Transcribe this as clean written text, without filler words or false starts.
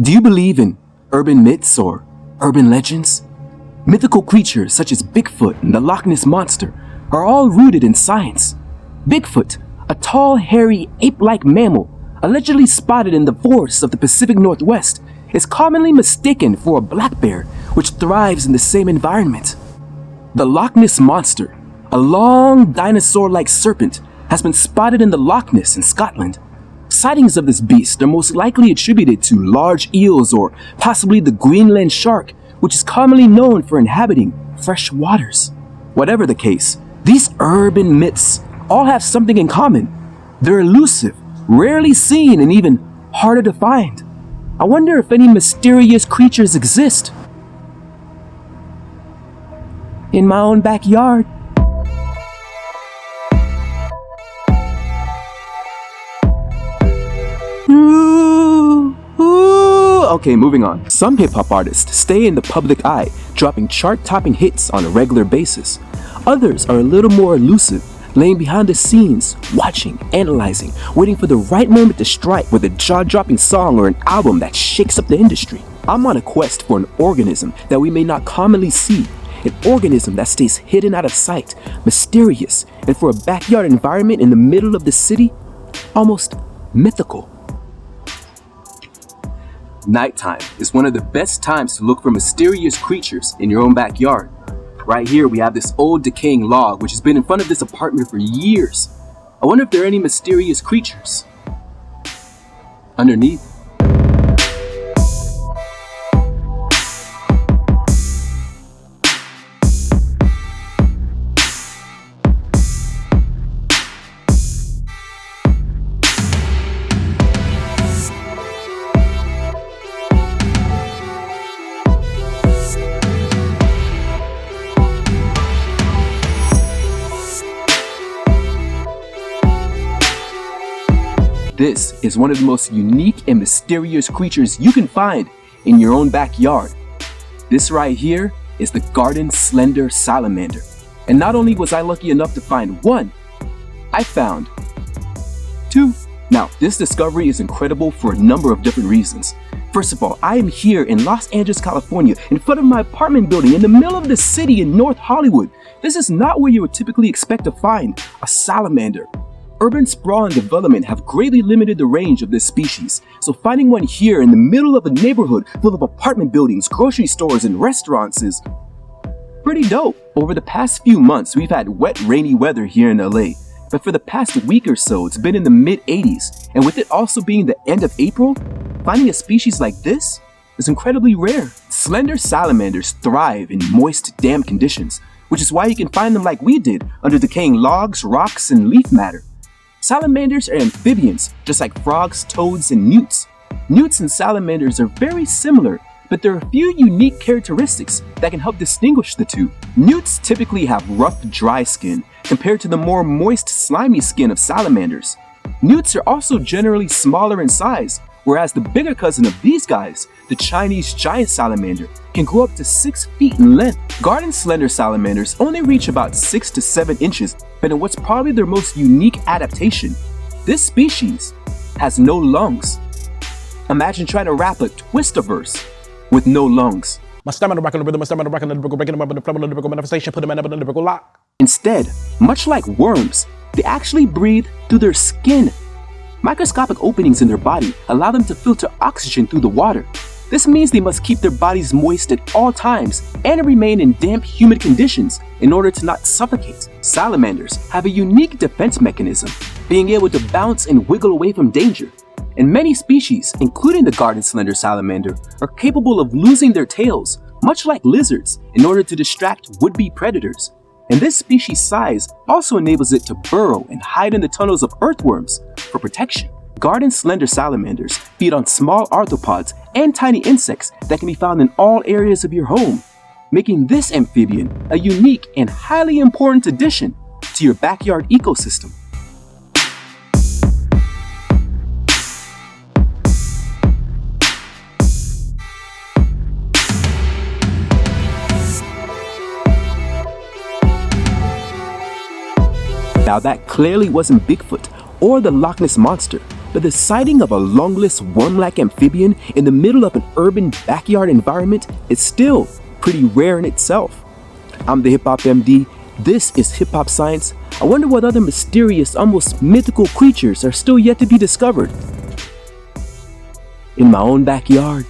Do you believe in urban myths or urban legends? Mythical creatures such as Bigfoot and the Loch Ness Monster are all rooted in science. Bigfoot, a tall, hairy, ape-like mammal allegedly spotted in the forests of the Pacific Northwest, is commonly mistaken for a black bear which thrives in the same environment. The Loch Ness Monster, a long dinosaur-like serpent, has been spotted in the Loch Ness in Scotland. Sightings of this beast are most likely attributed to large eels or possibly the Greenland shark, which is commonly known for inhabiting fresh waters. Whatever the case, these urban myths all have something in common. They're elusive, rarely seen, and even harder to find. I wonder if any mysterious creatures exist in my own backyard. Okay, moving on. Some hip-hop artists stay in the public eye, dropping chart-topping hits on a regular basis. Others are a little more elusive, laying behind the scenes, watching, analyzing, waiting for the right moment to strike with a jaw-dropping song or an album that shakes up the industry. I'm on a quest for an organism that we may not commonly see, an organism that stays hidden out of sight, mysterious, and for a backyard environment in the middle of the city, almost mythical. Nighttime is one of the best times to look for mysterious creatures in your own backyard. Right here we have this old decaying log which has been in front of this apartment for years. I wonder if there are any mysterious creatures underneath. This is one of the most unique and mysterious creatures you can find in your own backyard. This right here is the garden slender salamander. And not only was I lucky enough to find one, I found two. Now, this discovery is incredible for a number of different reasons. First of all, I am here in Los Angeles, California, in front of my apartment building in the middle of the city in North Hollywood. This is not where you would typically expect to find a salamander. Urban sprawl and development have greatly limited the range of this species, so finding one here in the middle of a neighborhood full of apartment buildings, grocery stores, and restaurants is pretty dope. Over the past few months, we've had wet, rainy weather here in LA, but for the past week or so, it's been in the mid-80s, and with it also being the end of April, finding a species like this is incredibly rare. Slender salamanders thrive in moist, damp conditions, which is why you can find them like we did, under decaying logs, rocks, and leaf matter. Salamanders are amphibians, just like frogs, toads, and newts. Newts and salamanders are very similar, but there are a few unique characteristics that can help distinguish the two. Newts typically have rough, dry skin, compared to the more moist, slimy skin of salamanders. Newts are also generally smaller in size, whereas the bigger cousin of these guys, the Chinese giant salamander, can grow up to 6 feet in length. Garden slender salamanders only reach about 6 to 7 inches, but in what's probably their most unique adaptation, this species has no lungs. Imagine trying to rap a Twisterverse with no lungs. My stamina rocking the rhythm, my stamina rocking the lyrical, breaking them up in the flow of the lyrical manifestation, put them in a lyrical lock. Instead, much like worms, they actually breathe through their skin. Microscopic openings in their body allow them to filter oxygen through the water. This means they must keep their bodies moist at all times and remain in damp, humid conditions in order to not suffocate. Salamanders have a unique defense mechanism, being able to bounce and wiggle away from danger. And many species, including the garden slender salamander, are capable of losing their tails, much like lizards, in order to distract would-be predators. And this species' size also enables it to burrow and hide in the tunnels of earthworms for protection. Garden slender salamanders feed on small arthropods and tiny insects that can be found in all areas of your home, making this amphibian a unique and highly important addition to your backyard ecosystem. Now that clearly wasn't Bigfoot or the Loch Ness Monster, but the sighting of a lungless worm-like amphibian in the middle of an urban backyard environment is still pretty rare in itself. I'm the Hip Hop MD. This is Hip Hop Science. I wonder what other mysterious, almost mythical creatures are still yet to be discovered. In my own backyard,